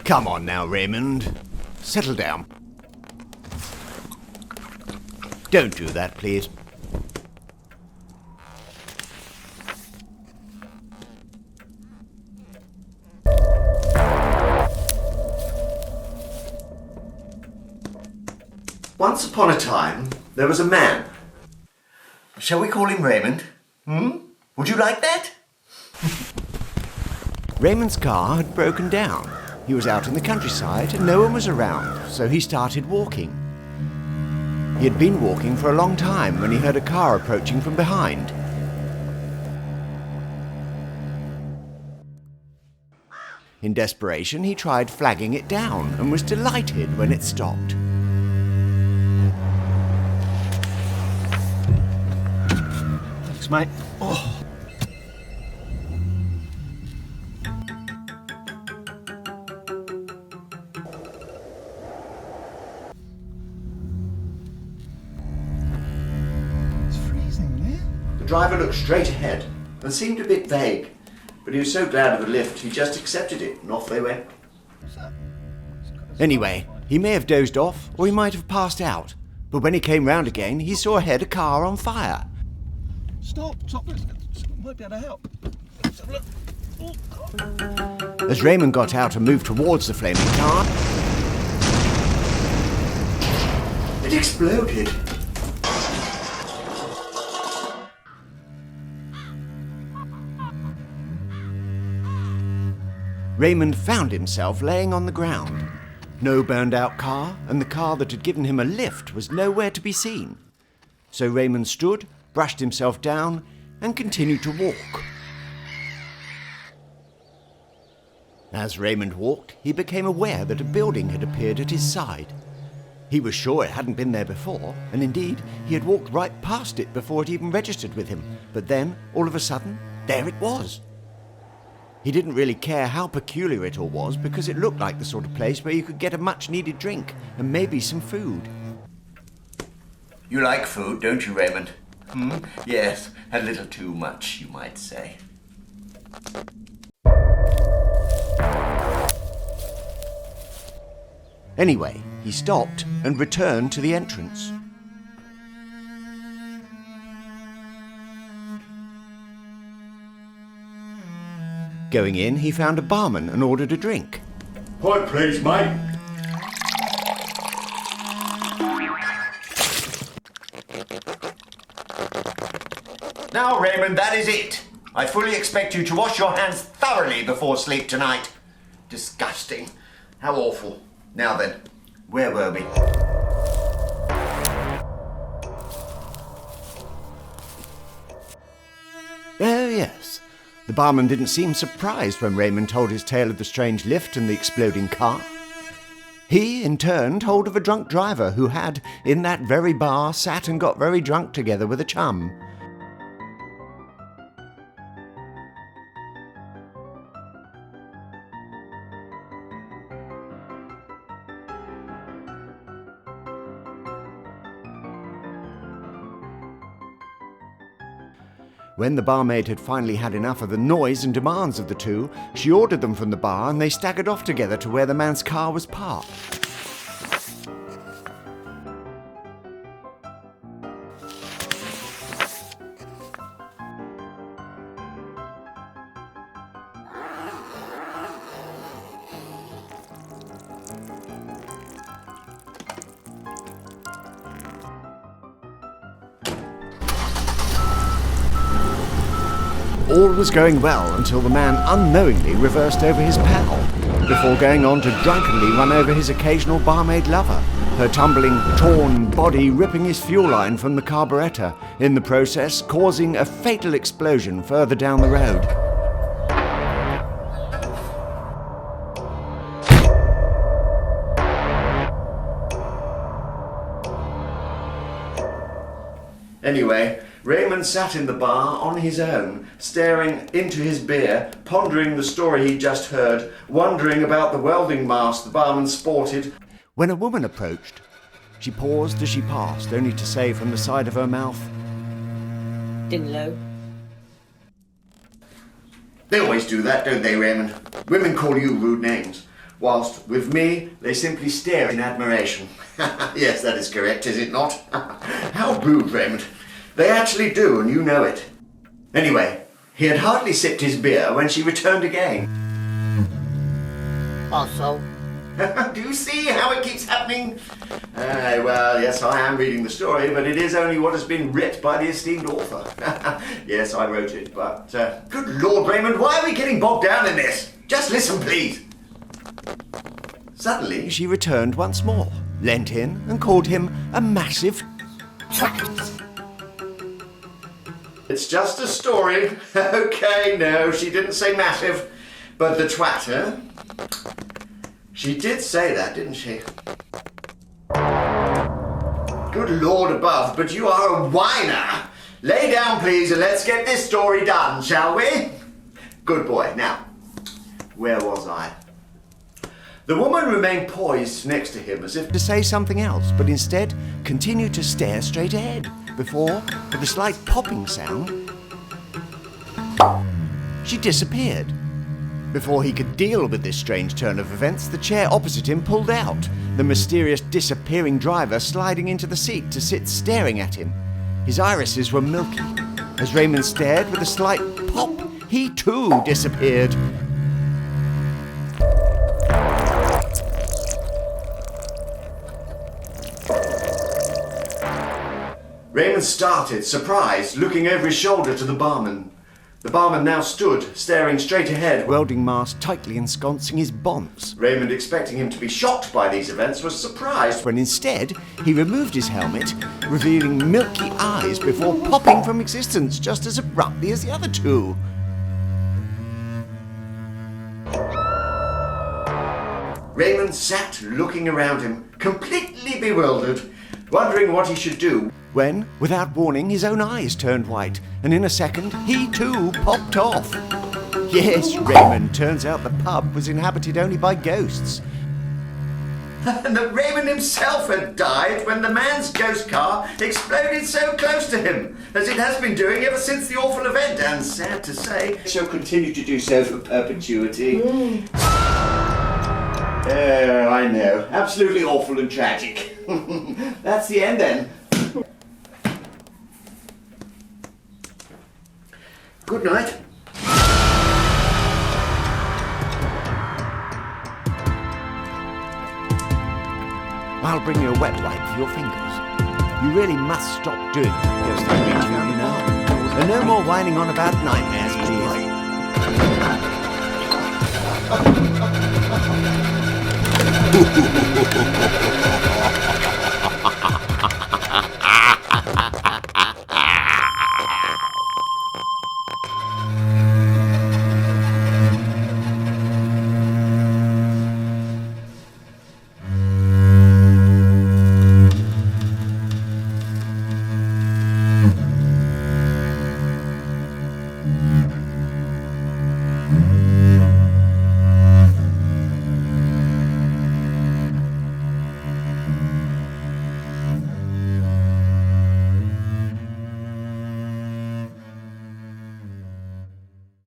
Come on now, Raymond. Settle down. Don't do that, please. Once upon a time, there was a man. Shall we call him Raymond? Would you like that? Raymond's car had broken down. He was out in the countryside and no one was around, so he started walking. He had been walking for a long time when he heard a car approaching from behind. In desperation, he tried flagging it down and was delighted when it stopped. Thanks, mate. Oh. The driver looked straight ahead and seemed a bit vague, but he was so glad of the lift he just accepted it and off they went. Anyway, he may have dozed off or he might have passed out, but when he came round again he saw ahead a car on fire. Stop, might be able to help. Let's have a look. Oh. As Raymond got out and moved towards the flaming car, it exploded. Raymond found himself laying on the ground. No burned out car, and the car that had given him a lift was nowhere to be seen. So Raymond stood, brushed himself down, and continued to walk. As Raymond walked, he became aware that a building had appeared at his side. He was sure it hadn't been there before, and indeed, he had walked right past it before it even registered with him. But then, all of a sudden, there it was. He didn't really care how peculiar it all was because it looked like the sort of place where you could get a much-needed drink and maybe some food. You like food, don't you, Raymond? Yes, a little too much, you might say. Anyway, he stopped and returned to the entrance. Going in, he found a barman and ordered a drink. Port, please, mate. Now, Raymond, that is it. I fully expect you to wash your hands thoroughly before sleep tonight. Disgusting. How awful. Now then, where were we? Oh, yes. The barman didn't seem surprised when Raymond told his tale of the strange lift and the exploding car. He, in turn, told of a drunk driver who had, in that very bar, sat and got very drunk together with a chum. When the barmaid had finally had enough of the noise and demands of the two, she ordered them from the bar and they staggered off together to where the man's car was parked. All was going well until the man unknowingly reversed over his pal, before going on to drunkenly run over his occasional barmaid lover, her tumbling, torn body ripping his fuel line from the carburettor, in the process causing a fatal explosion further down the road. Anyway, Raymond sat in the bar on his own, staring into his beer, pondering the story he'd just heard, wondering about the welding mask the barman sported, when a woman approached. She paused as she passed, only to say from the side of her mouth, "Din low." They always do that, don't they, Raymond? Women call you rude names. whilst with me they simply stare in admiration. Yes, that is correct, is it not? How rude, Raymond. They actually do, and you know it. Anyway, he had hardly sipped his beer when she returned again. Also. Do you see how it keeps happening? Well, yes, I am reading the story, but it is only what has been writ by the esteemed author. Yes, I wrote it, but... good Lord, Raymond, why are we getting bogged down in this? Just listen, please. Suddenly, she returned once more, leant in, and called him a massive twat. It's just a story. Okay, no, she didn't say massive, but the twat, huh? She did say that, didn't she? Good Lord above, but you are a whiner. Lay down, please, and let's get this story done, shall we? Good boy. Now, where was I? The woman remained poised next to him as if to say something else, but instead continued to stare straight ahead before, with a slight popping sound, she disappeared. Before he could deal with this strange turn of events, the chair opposite him pulled out, the mysterious disappearing driver sliding into the seat to sit staring at him. His irises were milky. As Raymond stared with a slight pop, he too disappeared. Raymond started, surprised, looking over his shoulder to the barman. The barman now stood, staring straight ahead, welding mask tightly ensconcing his bonds. Raymond, expecting him to be shocked by these events, was surprised when instead he removed his helmet, revealing milky eyes before popping from existence just as abruptly as the other two. Raymond sat looking around him, completely bewildered, wondering what he should do, when, without warning, his own eyes turned white, and in a second, he too popped off. Yes, Raymond, turns out the pub was inhabited only by ghosts. And that Raymond himself had died when the man's ghost car exploded so close to him, as it has been doing ever since the awful event, and sad to say, shall continue to do so for perpetuity. I know. Absolutely awful and tragic. That's the end then. Good night. I'll bring you a wet wipe for your fingers. You really must stop doing that, goes through me too, you know. And no more whining on about nightmares, please.